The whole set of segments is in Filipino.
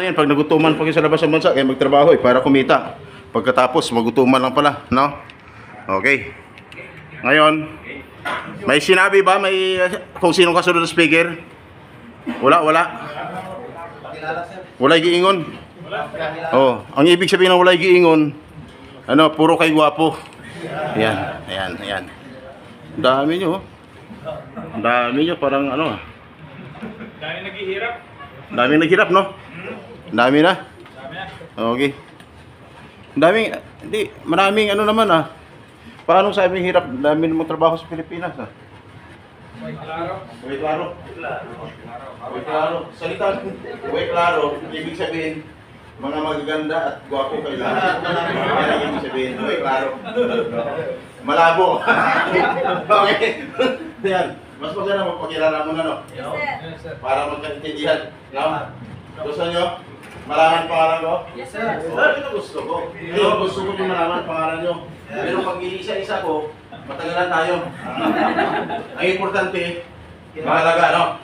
yan, pag nagutuman pa kayo sa labas ng bansa, kaya magtrabaho para kumita. Pagkatapos, magutuman lang pala, no? Okay. Ngayon, may sinabi ba, kung sinong kasunod na speaker? Wala. Walay giingon. Oh, ang ibig sabihin ng walay giingon, puro kay gwapo. Ayan. Dami nyo. Parang Dami naghihirap, no? Dami na. Okay. Maraming naman Paano sabing hirap? Dami namang trabaho sa Pilipinas Way klaro. Salita. Way klaro. Ibig sabihin, mga magaganda at gwapo kayo lahat. Yan ang ibig sabihin. Way klaro. Malabo. Okay. Yan. Mas maganda magpakilala mo Yes, sir. Para magkaintindihan. Gusto nyo? Malaman pangalan ko? Yes, sir. Ito gusto ko. Gusto ko yung malaman pangalan nyo. Pero pag iisa-isa ko, matagalan tayo. Ang importante, mahalaga,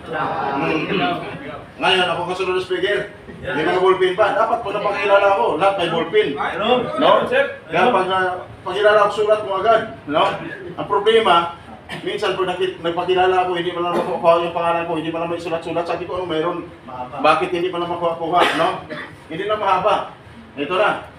Ngayon, ako kasunod na speaker. May mga ballpen pa. Dapat po napakilala ako. Lahat may ballpen. Kaya pag pakilala ako, sulat mo agad. Ang problema, minsan po nagpakilala ako, hindi pa lang makuha yung pangalan ko, hindi pa lang may sulat-sulat. Sabi ko, meron? Bakit hindi pa lang makuha? Hindi na mahaba. Ito na.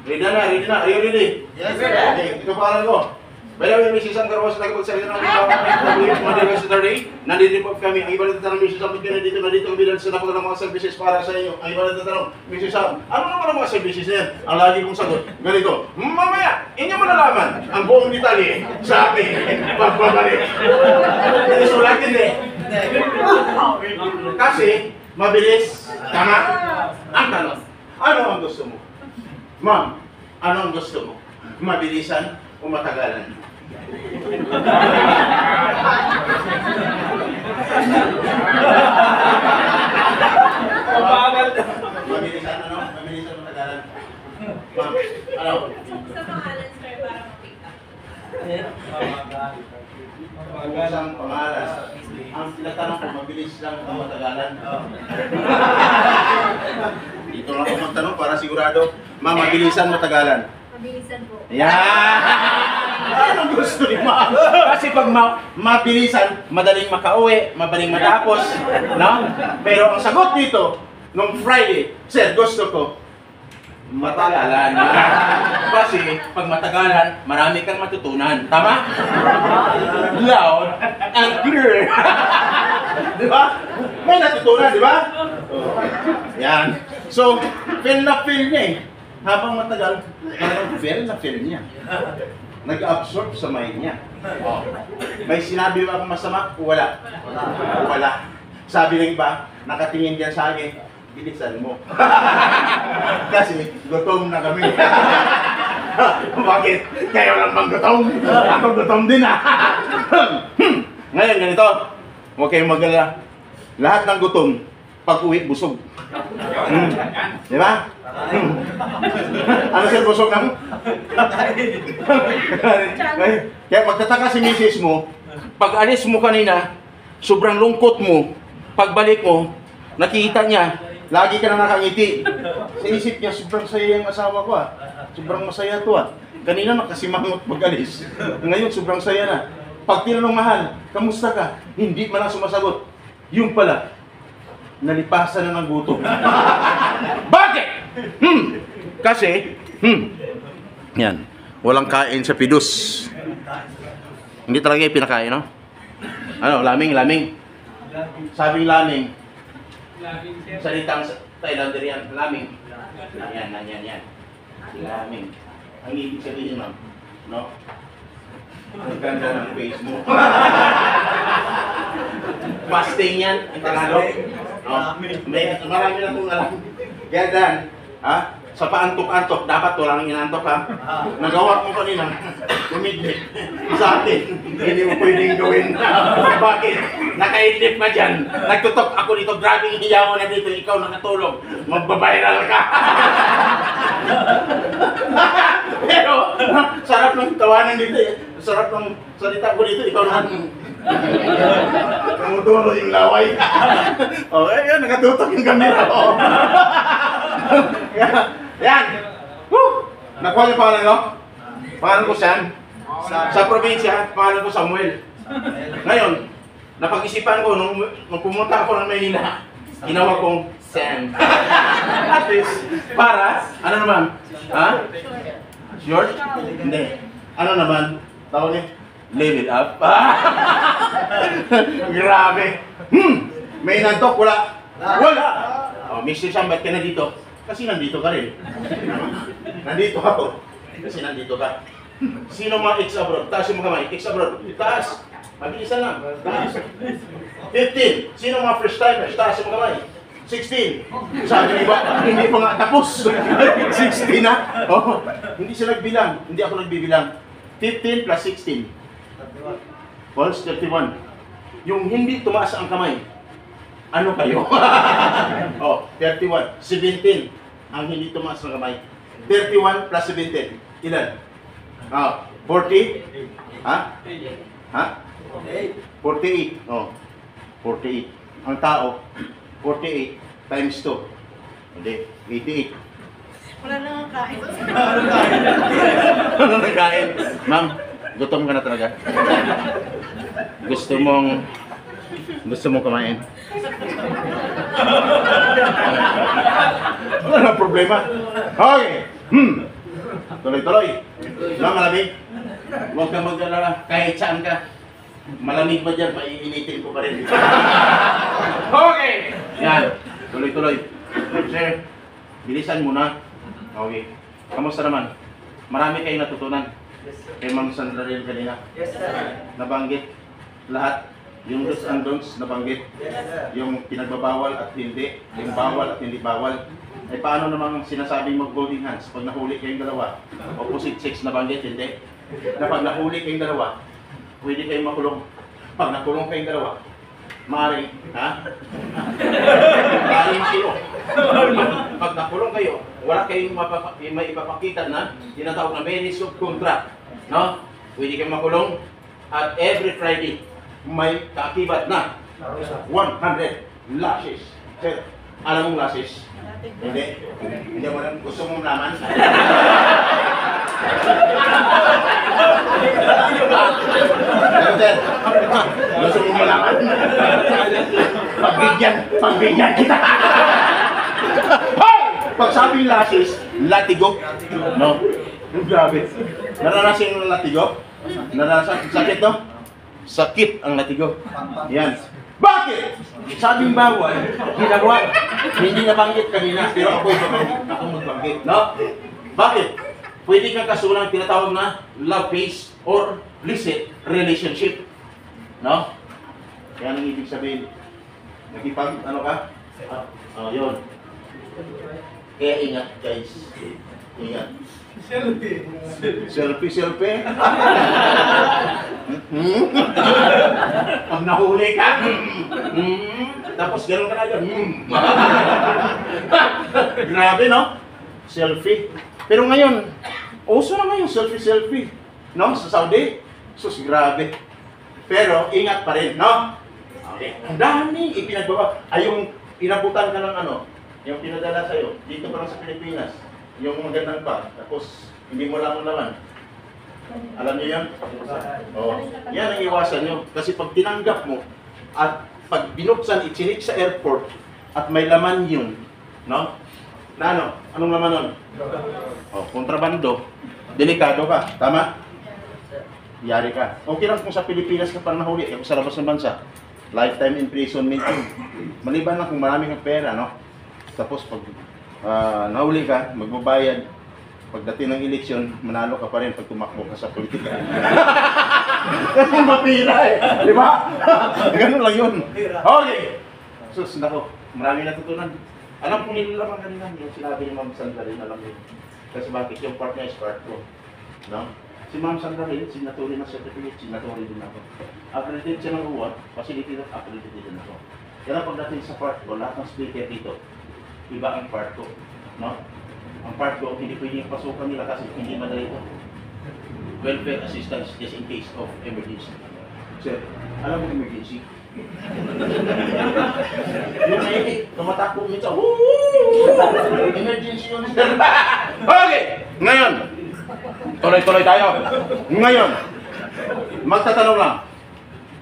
Ready na. Are you ready? Yes, sir. Okay, ito pangalan ko. By the way, Mrs. Angkarwas, nagpagsalita ng mga Saturday. Nandito po kami. Ang iba na tatanong, Mrs. Sam, nandito kami dahil sa napagod ng mga services para sa inyo. Ang iba na tatanong, Mrs. Sam, ano naman ang mga services niyan? Ang lagi kong sagot, ganito, mamaya, inyo mo nalaman ang buong detalye sa akin pagbabalik. Hindi sulatin Kasi, mabilis, tama. Ang tanong, ano ang gusto mo? Ma'am, ano ang gusto mo? Mabilisan o matagalan? Mabilisan o matagalan? Ma'am, Sa pangalan, sir, para makita. Isang pangalan. Ang tinatanong ko, mabilis lang o matagalan? Dito lang ako magtanong para sigurado. Ma'am, mabilisan o matagalan? Mabilisan po. Anong gusto ni Ma'am? Kasi pag mabilisan, madaling makauwi, madaling matapos, Pero ang sagot dito, nung Friday, sir, gusto ko, matagalan. Kasi pag matagalan, marami kang matutunan. Tama? Loud and clear. Di ba? May natutunan, di ba? Yan. So, feel niya Habang matagal, parang feel niya. Nag-absorb sa mind niya. May sinabi ba akong masama? Wala. Sabi ng iba, nakatingin diyan sa akin, bilisan mo. Kasi gutom na kami. Bakit? Kayo lang bang gutom? Ako gutom din Ngayon, ganito. Huwag kayong magalala. Lahat ng gutom, pag-uwi, busog. Di ba? Ano sir, busog na mo? Kaya magtataka si misis mo, pag alis mo kanina, sobrang lungkot mo, pagbalik mo, nakita niya, lagi ka na nakangiti. Sa isip niya, sobrang saya yung asawa ko Sobrang masaya to Kanina nakasimangot pag-alis. Ngayon, sobrang saya na. Pag tinanong, mahal, kamusta ka? Hindi man lang sumasagot. Yung pala, nalipasan na ng gutom. Bakit? Kasi, yan, walang kain sa pidus. Hindi talaga yung pinakain, laming. Sabing laming. Salitang Thailander yan, laming. Yan. Laming. Ang ibig sabihin, ma'am, ang ganda ng face mo. Fasting yan, ang Tagalog. Marami na kong alam. Kaya Dan, sa paantok-antok, dapat walang inantok Nagawa ko kanina, kumidlip. Sa atin, hindi mo pwedeng gawin. Bakit? Nakaidlip ka dyan. Nagtutok ako dito, grabing hiyaw na dito, ikaw nakatulog. Magbabiral ka. Pero, sarap ng tawanan dito Sarap ng salita ko dito, ikaw naman. Tumutulo yung laway. Ayun, nakatutok yung kamera. Yan. Woo! Nakuha niyo pangalan ko? Pangalan ko Sam. Sa probinsya, pangalan ko Samuel. Ngayon, napag-isipan ko nung pumunta ako ng Maynila, ginawa kong Sam. At least, para, ano naman? Ha? Sure? Hindi. Ano naman? Tawag niya? Level up. Grabe. May nantok, wala. Wala! Oh, Mr. Sam, ba't ka nandito? Kasi nandito ka rin. Nandito ako. Kasi nandito ka. Sino mga ex-abroad? Taas yung mga kamay. Ex-abroad. Taas. Mabilisan lang. Taas. 15. Sino mga first timers? Taas yung mga kamay. 16. Sabi ni ba, hindi pa nga tapos. 16 na. Oh, hindi siya nagbilang. Hindi ako nagbibilang. 15 plus 16. False 31. Yung hindi tumaas ang kamay. Ano kayo? Oh, 31. 17. Ang hindi tumaas ng kamay. 31 plus 17. Ilan? Ah, 40? Ha? Ha? 48. Oh, 48. Ang tao, 48 times 2. Hindi, 88. Wala na nga kain. Ano nagkain? Ma'am, gutom ka na talaga. Gusto mong kumain? Wala na problema. Okay. Tuloy-tuloy. Lang malamig. Huwag kang mag-alala. Kahit saan ka. Malamig ba dyan? Maiinitin ko pa rin. Okay. Yan. Tuloy-tuloy. Sir, bilisan muna. Okay. Kamusta naman? Marami kayong natutunan. Kay Ma'am Sandra rin kanina. Yes, sir. Nabanggit. Lahat. Yung do's and don'ts nabanggit. Yung pinagbabawal at hindi. Yung bawal at hindi bawal. Eh paano namang sinasabing mag-holding hands? Pag nahuli kayong dalawa, opposite sex nabanggit, hindi. Na pag nahuli kayong dalawa, pwede kayong makulong. Pag nakulong kayong dalawa, maaaring, ha? Maaaring sino? Pag nakulong kayo, wala kayong may ipapakita na tinatawag na means of contract. No? Pwede kayong makulong at every Friday, may kaakibat na 100 lashes. Sir, alam mong lashes? Hindi. Hindi mo lang. Gusto mong laman? Sir, gusto mong malaman? Pagbigyan kita! Hoy! Pag sabing lashes, latigo. No? Grabe. Naranasin yung latigo? Naranasin? Sakit, no? Sakit ang latigo. Yan. Bakit? Sabing bawal, ginagawa. Hindi nabanggit kanina, pero ako magbanggit. No? Bakit? Pwede kang kasulang tinatawag na love-based or illicit relationship. No? Yan ang ibig sabihin. Nagipag, ano ka? Yun. Kaya ingat, guys. Ingat. Selfie. Pag nahuli ka, tapos gano'n ka na dyan. Grabe, no? Selfie. Pero ngayon, uso na ngayon, selfie. No? Sa Saudi, sus, grabe. Pero, ingat pa rin, no? Okay. Ang dami ipinagbaba. Ay, yung pinabutan ka ng ano, yung pinadala sa'yo, dito pa lang sa Pilipinas. Yung magandang bag, tapos hindi mo lang naman. Alam niyo yan? Oh, yan ang iwasan nyo. Kasi pag tinanggap mo, at pag binuksan, ichinik sa airport, at may laman yun, no? Na ano? Anong laman nun? Oh, kontrabando. Delikado ka. Tama? Yari ka. Okay lang kung sa Pilipinas ka pa nahuli, kung sa labas ng bansa. Lifetime imprisonment yun. Maliban lang kung marami kang pera, no? Tapos pag nahuli ka, magbabayad. Pagdating ng eleksyon, manalo ka pa rin pag tumakbo ka sa politika. Kasi mapira eh. Di ba? Ganun lang yun. Okay. Sus, nako. Marami natutunan. Alam kong nilalaman kanina yung sinabi ni Ma'am Sandra rin, alam niyo. Kasi bakit yung part niya is part ko. No? Si Ma'am Sandra rin, signatory ng certificate, signatory din ako. Accredited siya ng UWA, facility ng accredited din ako. Kaya pagdating sa part ko, lahat ng speaker dito, iba ang part ko. No? Ang part ko, hindi pwede yung pasukan nila kasi hindi madali ito. Welfare assistance just in case of emergency. Sir, alam mo emergency? Yung may tumatakbo minsan. Emergency yun. Okay! Ngayon, tuloy-tuloy tayo. Ngayon, magtatanong lang.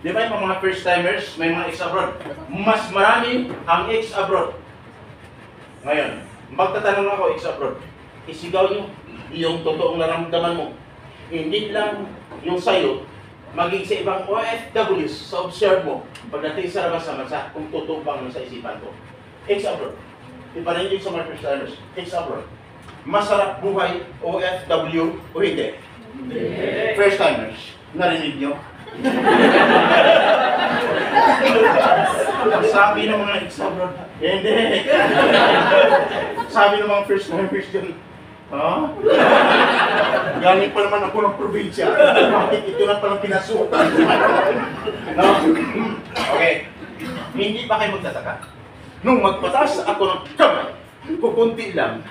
Di ba yung mga first timers, may mga ex-abroad? Mas marami ang ex-abroad. Ngayon, magtatanong ako ex-abroad. Isigaw nyo yung totoong naramdaman mo. Hindi lang yung sayo, maging sa ibang OFWs sa observe mo pagdating sa labas sa bansa kung totoo bang sa isipan ko. Ex-abroad. Iba rin yung sa mga first timers. Ex-abroad. Masarap buhay OFW o hindi? First timers. Narinig nyo? Sabi ng mga ex-abroad, hindi. Sabi ng mga first timers dyan, ha? Galing pa naman ako ng probinsya. Bakit ito na palang pinasukan? No? Okay. Hindi pa kayo magtataka. Nung magpataas ako ng kamay, kukunti lang,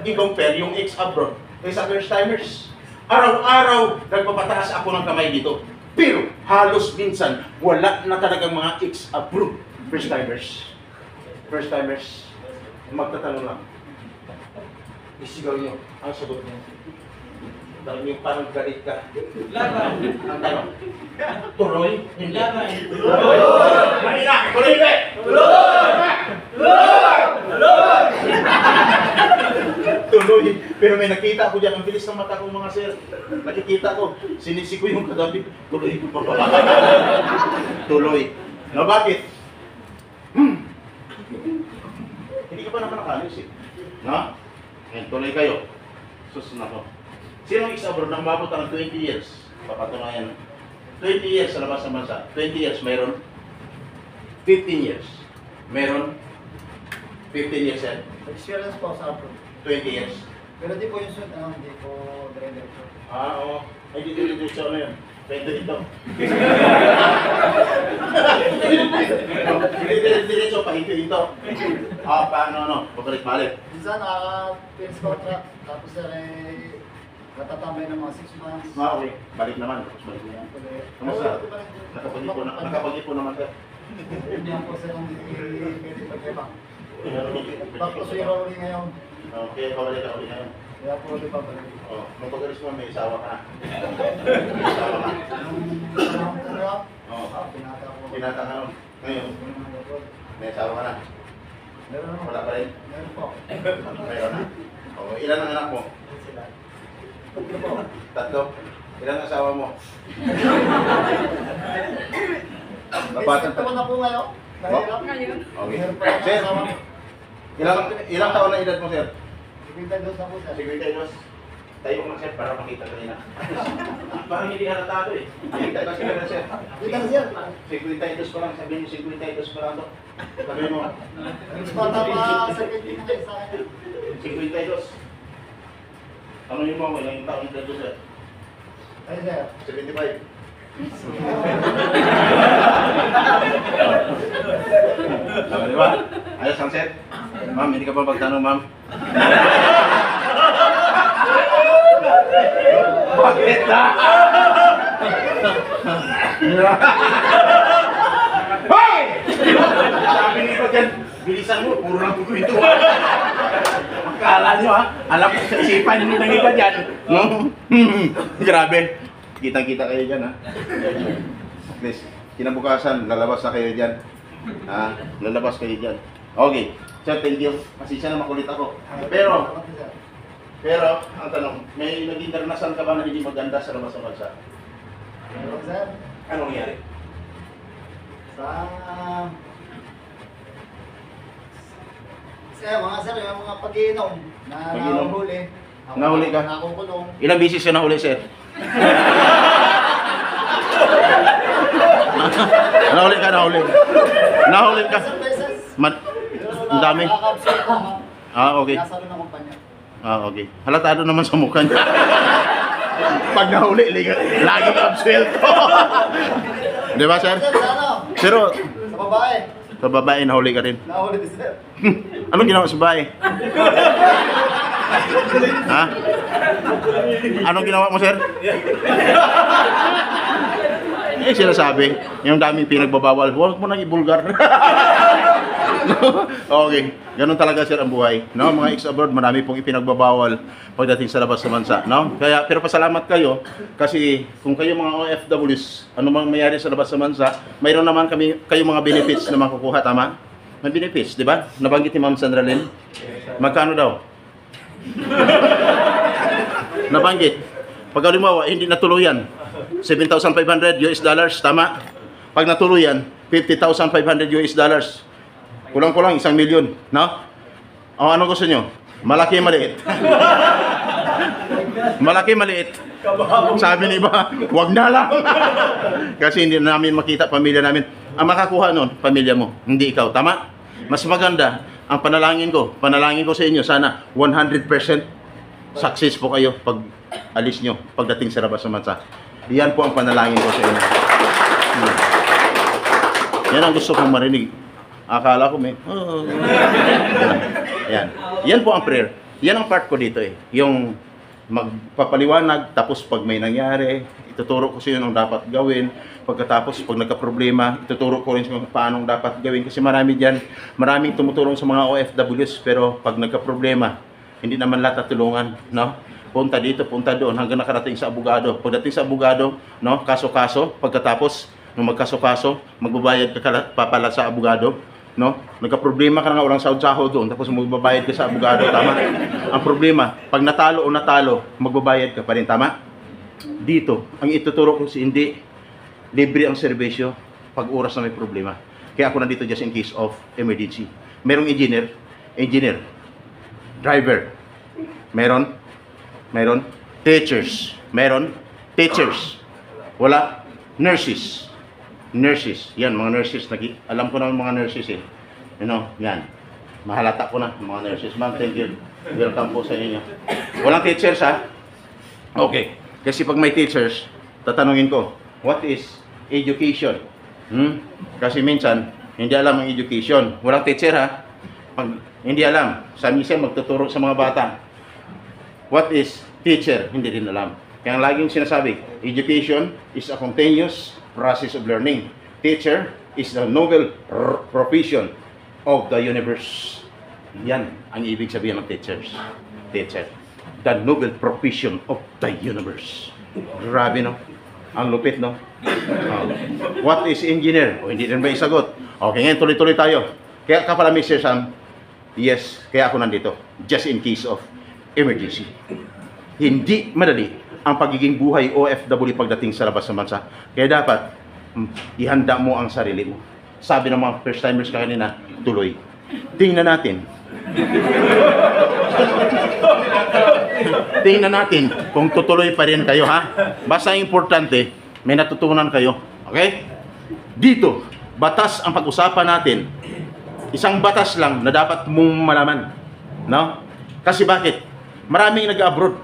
ibang pair yung ex-abroad kaysa first timers. Araw-araw, nagpapataas ako ng kamay dito. Pero halos minsan, wala na talagang mga ex-abroad first timers. First timers, magtatanong lang. Isigaw nyo, ang sagot nyo. Tanong nyo, parang galit ka. Laban. Ang tanong, tuloy? Hindi. Laban. Tuloy! Manila! Tuloy hindi! Tuloy! Pero may nakita ko dyan, ang bilis ng mata ko mga sir. Nakikita ko, sinisi ko yung kagabi. Tuloy ko pa. Tuloy. No, bakit? Hindi ka pa naman nakalis eh. No? Ngayon, tuloy kayo. Susunod ako. Sino ang ex-abroad na umabot ng 20 years? Papatunayan. 20 years sa labas ng bansa. 20 years mayroon. 15 years. Meron. 15 years yan. Experience po sa abroad. 20 years. Pero di po yung suit, hindi po dire-diretso. Oo. Ay, dito siya na yun. Pwede dito. Diretso pa ito. Paano, babalik-balik. Minsan nakaka-finish contract, tapos natatambay ng mga 6 months. Okay. Balik naman. Tapos balik na yan. Kamusta? Nakapag-ipon naman ka. Hindi po sir ang pwede pag-ibang. Back to zero ulit ngayon. Okay, pabalik ka ulit ngayon. Kaya po ulit pabalik. Oh, nung pag-alis mo, may isawa ka na. May isawa ka. Nung panahon ko na, Oo. pinata ko. Pinata ka nun. Ngayon, may isawa ka na. Meron naman. Wala pa rin. Meron po. Mayroon na. Oh, ilan ang anak mo? Sila. Tatlo po. Tatlo. Ilan ang asawa mo? Napatan Ito na po ngayon. Nahirap. Ngayon. Okay. Meron pa Sir, asawa. ilang taon na edad mo, sir? 52 na po sir. 52. Tayo mo, sir, para makita kanina. Parang hindi halatado eh. Nakita ba sila na, sir? Kita na sir. 52 pa lang. Sabihin niyo, 52 pa lang to. Sabihin mo, Bata pa sa kitin na kayo sa akin. 52. Ano yun mo, ilang taon edad mo, sir? Ay sir. 75. Di ba? Ayos ang set. Ma'am, hindi ka pa magtanong, ma'am. Bakit na? Hoy! Sabi ni ko dyan, bilisan mo, puro lang kukwintuhan. Akala nyo ha, alam ko sa isipan nyo ng iba dyan. No? Grabe. Kitang-kita kayo dyan ha. At least, kinabukasan, lalabas na kayo dyan. Ha? Lalabas kayo dyan. Okay. Sir, thank you. Pasensya na makulit ako. Pero, ang tanong, may naging karanasan ka ba na hindi maganda sa labas ng bansa? Meron sir. Anong nangyari? Mga sir, yung mga pag-iinom na Pag-iinom? nahuli. Nahuli ka? Nakukulong. Ilang bisis ka nahuli, sir? Nahuli ka, nahuli. Nahuli ka. Sir, beses. Ang dami. Nakaka-absent ko. Okay. Nasa ano ng kumpanya. Okay. Halatado naman sa mukha niya. Pag nahuli, laging absuelto. Di ba, sir? Sir, sa ano? Pero, Sa babae. sa babae, nahuli ka rin. Nahuli din sir. Anong ginawa sa babae? Ha? Anong ginawa mo, sir? Sinasabi, yung daming pinagbabawal, huwag mo nang ibulgar. Okay, ganun talaga sir ang buhay. No, mga ex-abroad, marami pong ipinagbabawal pagdating sa labas ng bansa, no? Kaya pero pasalamat kayo kasi kung kayo mga OFWs, ano mang mayari sa labas ng bansa, mayroon naman kayo mga benefits na makukuha, tama? May benefits, di ba? Nabanggit ni Ma'am Sandra Lynn. Magkano daw? Nabanggit. Pag halimbawa, hindi natuluyan, $7,500 US dollars, tama? Pag natuluyan, $50,500 US dollars. Kulang-kulang, 1 milyon, no? O, ano gusto nyo? Malaki, maliit. Malaki, maliit. Sabi ni iba, wag na lang. Kasi hindi namin makita pamilya namin. Ang makakuha nun, pamilya mo, hindi ikaw, tama? Mas maganda, ang panalangin ko sa inyo, sana 100% success po kayo pag alis nyo, pagdating sa labas ng bansa. Yan po ang panalangin ko sa inyo. Yan ang gusto kong marinig. Akala ko may... Yan. Yan po ang prayer. Yan ang part ko dito eh. Yung magpapaliwanag, tapos pag may nangyari, ituturo ko sa inyo ang dapat gawin. Pagkatapos, pag nagka-problema, ituturo ko rin sa paano dapat gawin. Kasi marami dyan, maraming tumutulong sa mga OFWs, pero pag nagka-problema, hindi naman lahat natulungan, no? Punta dito, punta doon, hanggang nakarating sa abogado. Pagdating sa abogado, no? Kaso-kaso, pagkatapos, nung magkaso-kaso, magbabayad ka pala sa abogado, no? Nagka-problema ka na nga, walang sahod-sahod doon, tapos magbabayad ka sa abogado, tama? Ang problema, pag natalo o natalo, magbabayad ka pa rin, tama? Dito, ang ituturo ko hindi libre ang serbisyo pag oras na may problema. Kaya ako nandito just in case of emergency. Merong engineer, driver, meron, teachers, wala, nurses, yan, mga nurses, alam ko na mga nurses eh, you know, yan, mahalata ko na, mga nurses, ma'am, thank you, welcome po sa inyo. Walang teachers ha? Okay, kasi pag may teachers, tatanungin ko, what is education? Kasi minsan, hindi alam ang education, walang teacher ha? Pag hindi alam, sa minsan magtuturo sa mga bata, what is teacher? Hindi din alam. Kaya laging sinasabi, education is a continuous process of learning. Teacher is the noble profession of the universe. Yan ang ibig sabihin ng teachers. Teacher. The noble profession of the universe. Grabe, no? Ang lupit, no? What is engineer? O, hindi rin ba isagot? Okay, ngayon tuloy-tuloy tayo. Kaya ka pala, Mr. Sam, yes, kaya ako nandito. Just in case of emergency. Hindi madali ang pagiging buhay OFW pagdating sa labas ng bansa. Kaya dapat, ihanda mo ang sarili mo. Sabi ng mga first-timers kanina, tuloy. Tingnan natin. Tingnan natin kung tutuloy pa rin kayo, ha? Basta importante, may natutunan kayo. Okay? Dito, batas ang pag-usapan natin. Isang batas lang na dapat mong malaman. No? Kasi bakit? Maraming nag-abroad.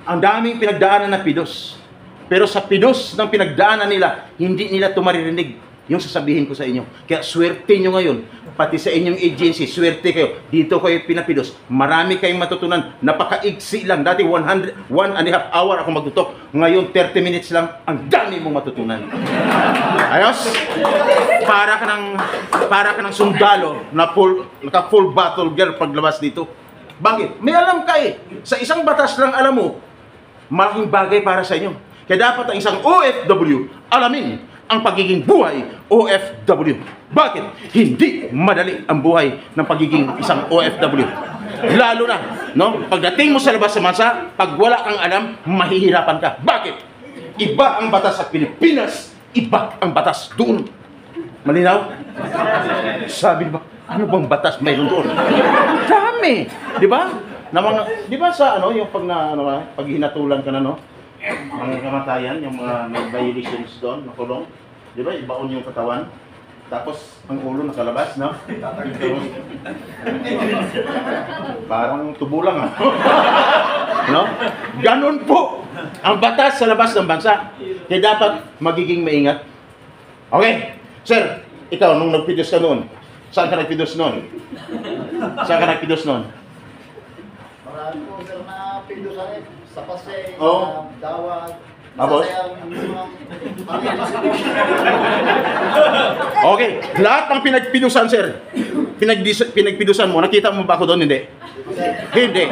Ang daming pinagdaanan na pidos. Pero sa pidos ng pinagdaanan nila, hindi nila tumaririnig yung sasabihin ko sa inyo. Kaya swerte nyo ngayon, pati sa inyong agency, swerte kayo. Dito kayo pinapidos. Marami kayong matutunan. Napakaigsi lang. Dati 1.5 hour ako magtutok. Ngayon 30 minutes lang. Ang dami mong matutunan. Ayos? Para ka ng sundalo na full battle gear paglabas dito. Bakit? May alam ka eh. Sa isang batas lang alam mo, malaking bagay para sa inyo. Kaya dapat ang isang OFW alamin ang pagiging buhay OFW. Bakit? Hindi madali ang buhay ng pagiging isang OFW. Lalo na, no? Pagdating mo sa labas sa bansa, pag wala kang alam, mahihirapan ka. Bakit? Iba ang batas sa Pilipinas, iba ang batas doon. Malinaw? Sabi ba, ano bang batas mayroon doon? Dami! Di ba? Di ba sa yung pag hinatulan ka na, no? Ang kamatayan, yung mga violations doon, nakulong. Di ba? Ibaon yung katawan. Tapos, ang ulo nakalabas, no? Parang tubo lang, ha? No? Ganon po ang batas sa labas ng bansa. Kaya dapat magiging maingat. Okay? Sir, ikaw, nung nagpidos ka noon, saan ka nagpidos noon? Saan ka nagpidos noon? Marami po sir na pindusan sa Pasay, Oh. sa Dawat, Tapos? Okay, lahat ng pinagpidusan, sir. Pinagpidusan mo, nakita mo ba ako doon? Hindi. Hindi.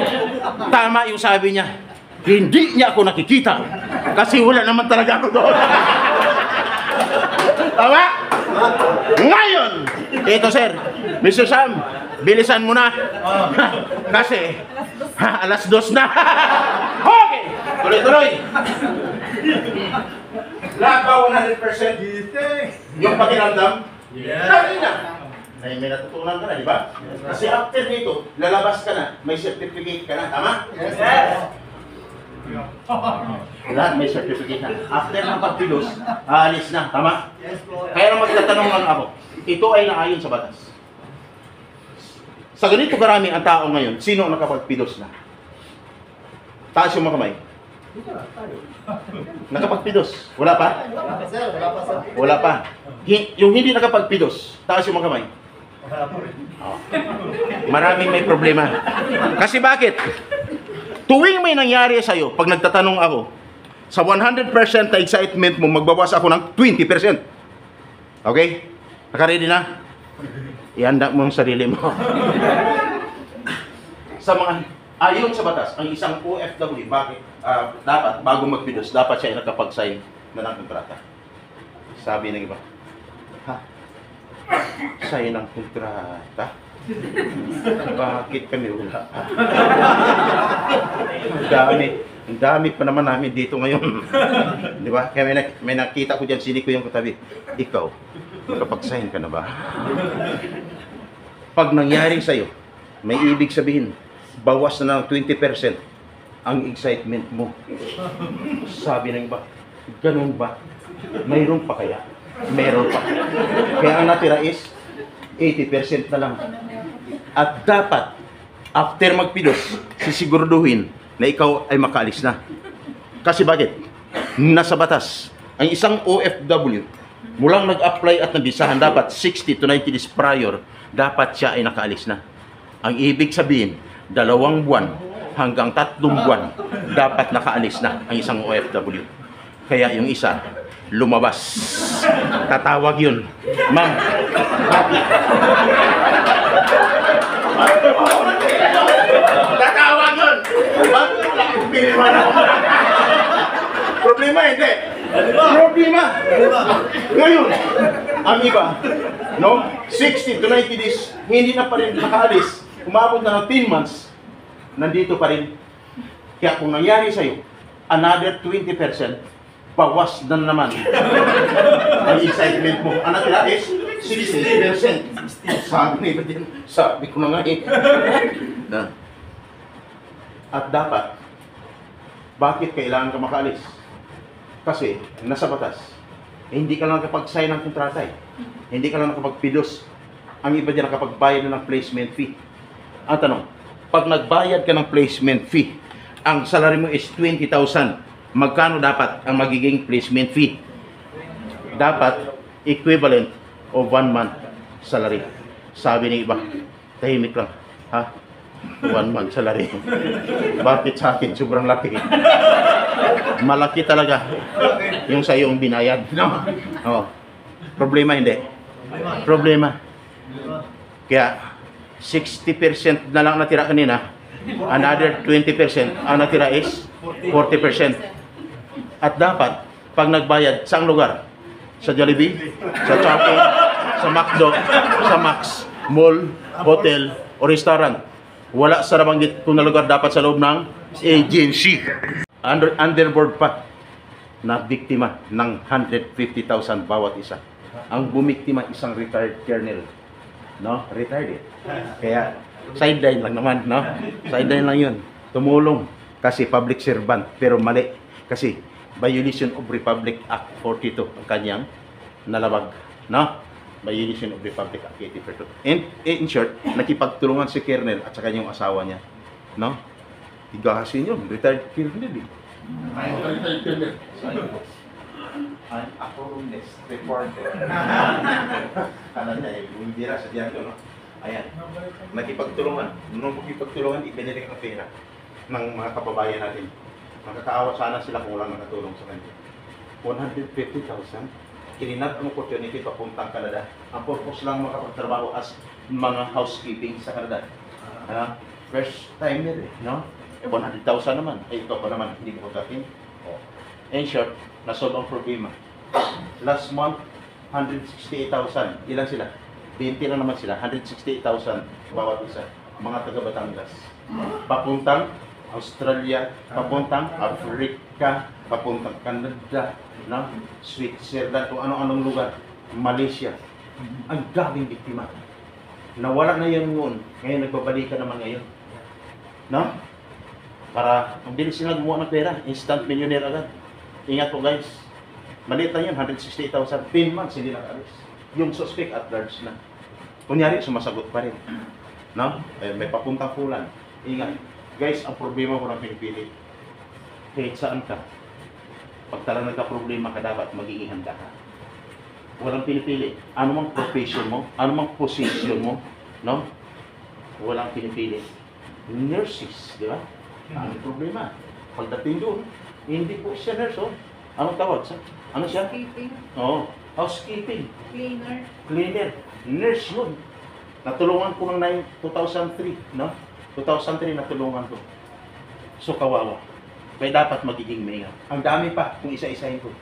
Tama yung sabi niya. Hindi niya ako nakikita. Kasi wala naman talaga ako doon. Tama? Ngayon, ito sir, Mr. Sam, bilisan mo na. Kasi, alas 2 na. Okay, tuloy-tuloy. Lahat ba 100% yung pakiramdam? Dali na. May natutunan ka na, di ba? Kasi after nito, lalabas ka na, may certificate ka na, tama? Yes, Lahat may certificate na. After ng pagpilos, aalis na, tama? Kaya lang magtatanong lang ako, ito ay naayon sa batas. Sa ganito karami ang tao ngayon, sino ang nakapagpilos na? Taas yung mga kamay. Nakapagpilos. Wala pa? Wala pa, sir. Wala pa, sir. Wala pa. Yung hindi nakapagpilos, taas yung mga kamay. Wala pa rin. Maraming may problema. Kasi bakit? Tuwing may nangyari sa'yo, pag nagtatanong ako, sa 100% na excitement mo, magbawas ako ng 20%. Okay? Naka-ready na? Ihanda mo ang sarili mo. Sa mga, ayon sa batas, ang isang OFW, bakit? Dapat, bago magpidos, dapat siya ay nakapag-sign na ng kontrata. Sabi ng iba, ha? Sign ng kontrata? Bakit kami wala? Ang dami pa naman namin dito ngayon. Di ba? Kaya may nakita ko dyan, sini ko yung katabi. Ikaw, nakapag-sign ka na ba? Pag nangyari sa'yo, may ibig sabihin, bawas na ng 20% ang excitement mo. Sabi ng iba, ganun ba? Mayroon pa kaya? Meron pa. Kaya ang natira is 80% na lang. At dapat, after magpilos, sisiguraduhin na ikaw ay makaalis na. Kasi bakit? Nasa batas. Ang isang OFW, mulang nag-apply at nabisahan, dapat 60 to 90 days prior, dapat siya ay nakaalis na. Ang ibig sabihin, 2 buwan hanggang 3 buwan, dapat nakaalis na ang isang OFW. Kaya yung isa, lumabas. Tatawag yun. Ma'am, tatawag yun. Problema hindi. Problema. Ngayon, ang iba, no? 60 to 90 days, hindi na pa rin nakaalis. Umabot na ng 10 months, nandito pa rin. Kaya kung nangyari sa'yo, another 20%, bawas na naman ang excitement mo. Ang natira is 60%. Sabi na iba din. Sabi ko na nga eh. At dapat, bakit kailangan ka makaalis? Kasi, nasa batas, hindi ka lang nakapag-sign ng kontrata eh. Hindi ka lang nakapag-pidos. Ang iba dyan nakapagbayad na ng placement fee. Ang tanong, pag nagbayad ka ng placement fee, ang salary mo is 20,000. Magkano dapat ang magiging placement fee? Dapat equivalent of 1 month salary. Sabi ng iba, tahimik lang. Ha? 1 month salary. Bakit sa akin? Sobrang laki. Malaki talaga yung sa iyong binayad. No? Oh. Problema hindi. Problema. Kaya 60% na lang natira kanina. Another 20% ang natira is 40%. At dapat, pag nagbayad, saang lugar? Sa Jollibee? Sa Chopping? Sa McDo? Sa Max? Mall? Hotel? O restaurant? Wala sa nabanggit kung na lugar, dapat sa loob ng agency. Underboard pa na biktima ng 150,000 bawat isa. Ang bumiktima isang retired colonel. No? Retired eh. Kaya sideline lang naman, no? Sideline lang yun. Tumulong kasi public servant, pero mali. Kasi violation of Republic Act 42 ang kanyang nalabag, no? Violation of Republic Act 82. In short, nakipagtulungan si Colonel at sa kanyang asawa niya, no? Tigahasin yun, retired colonel eh. Retired colonel. An accordance reporter. Alam niya eh, bumibira sa diyan no? Ayan, nakipagtulungan. Nung makipagtulungan, ibinilik ang pera ng mga kababayan natin. Makakaawa sana sila kung walang nakatulong sa kanya. 150,000. Kininat ang opportunity papuntang Canada. Ang purpose lang makapagtrabaho as mga housekeeping sa Canada. First timer eh, no? 100,000 naman. Eh, ito pa naman, hindi ko dating. In short, nasolve ang problema. Last month, 168,000. Ilan sila? 20 na naman sila. 168,000 bawat isa. Mga taga Batangas. Papuntang Australia, papuntang Africa, papuntang Canada, no? Switzerland, kung ano-anong lugar. Malaysia. Ang daming biktima. Nawala na yun noon. Ngayon, nagbabalikan naman ngayon. No? Para, ang bilis sila gumawa ng pera. Instant millionaire agad. Ingat po guys. Maliit lang yun, 168,000. 10 months, hindi nakaalis. Yung suspect at large na. Kunyari, sumasagot pa rin. No? May papuntang pulan. Ingat. Guys, ang problema ko ng pinipili. Kahit saan ka, pag talagang nagka-problema ka, dapat magiging handa ka. Walang pinipili. Ano mang profession mo, ano mang position mo, no? Walang pinipili. Nurses, di ba? Ano yung problema? Pagdating doon, hindi po siya nurse, oh. Anong tawag sa? Ano siya? Keeping, Oo. Housekeeping. cleaner. Cleaner. Nurse yun. Natulungan ko ng 2003, no? 2003 natulungan ko. So kawawa. Kaya dapat magiging mayor. Ang dami pa kung isa-isahin ko.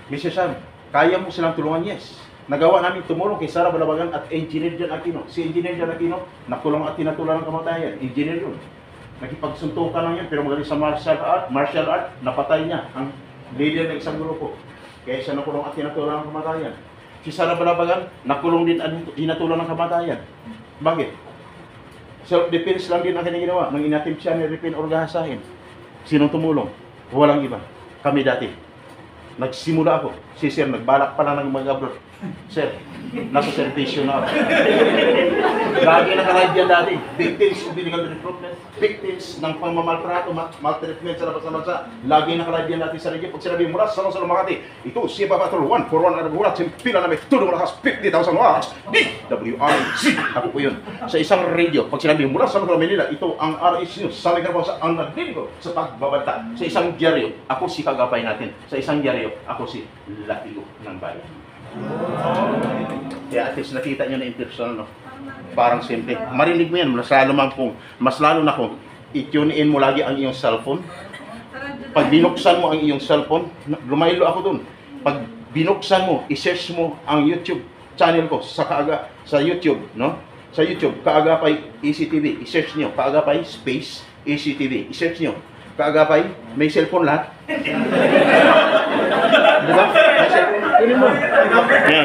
Mr. Sam, kaya mo silang tulungan? Yes. Nagawa namin tumulong kay Sara Balabagan at Engineer John Aquino. Si Engineer John Aquino, nakulong at tinatulan ng kamatayan. Engineer yun. Nakipagsuntukan lang yun, pero magaling sa martial art, napatay niya ang leader ng isang grupo. Kaya siya nakulong at tinatulan ng kamatayan. Si Sara Balabagan, nakulong din at tinatulan ng kamatayan. Bakit? Self-defense lang din ang kanyang ginawa. Nang inattempt siya ni Ripin Orgahasahin. Sinong tumulong? Walang iba. Kami dati. Nagsimula ako. Si Sir, nagbalak pa lang ng mga abroad. Sir, nasa servisyo na ako. Lagi nakalive yan dati. Victims of illegal recruitment. Victims ng pangmamaltrato, maltreatment sa labas ng bansa. Lagi nakalive yan dati sa regyo. Pag sinabi mula sa Salong Makati, ito si Patrol 141 na nabuhulat. Simpila namin tulong lakas 50,000 watts. DWRC. Ako po yun. Sa isang radio, pag sinabi mula sa Metro Manila, ito ang RS News. Sa Megaposa, ang nagliligo sa pagbabanta. Sa isang dyaryo, ako si Kagapay natin. Sa isang dyaryo, ako si Latigo ng Bayan. Kaya at least nakita nyo na impersonal, no? Parang simple. Marinig mo yan, mas lalo na kung i-tune in mo lagi ang iyong cellphone. Pag binuksan mo ang iyong cellphone, lumaylo ako dun. Pag binuksan mo, i-search mo ang YouTube channel ko sa YouTube, no? Sa YouTube, Kaagapay ECTV. I-search nyo, Kaagapay space ECTV. I-search nyo. Kaagapay, may cellphone lahat. Diba? May cellphone. Kunin mo. Yan.